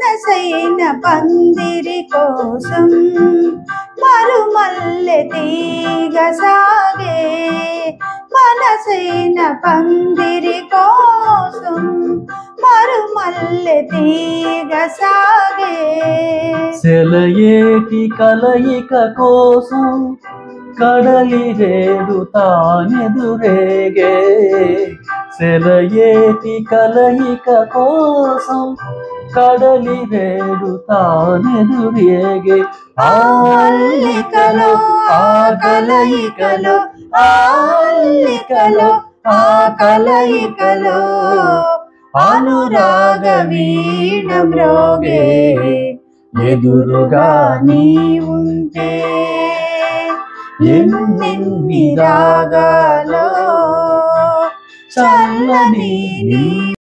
మనసైన పందిరి కోసం మరుమల్లె తీగ సాగే, మనసైన పందిరి కోసం మరుమల్లె తీగ సాగే. సెలయేటి కలయిక కోసం కడలి రేడు తానెదురేగే, సెలయేటి కలయిక కోసం కడలి రేడు తానెదురేగే. ఆ అల్లికలో ఆ కలయికలో, ఆ అల్లికలో ఆ కలయికలో అనురాగ వీణ మ్రోగే. ఎదురుగా నీ ఉంటే ఎన్నెన్ని రాగాలో చల్లని నీ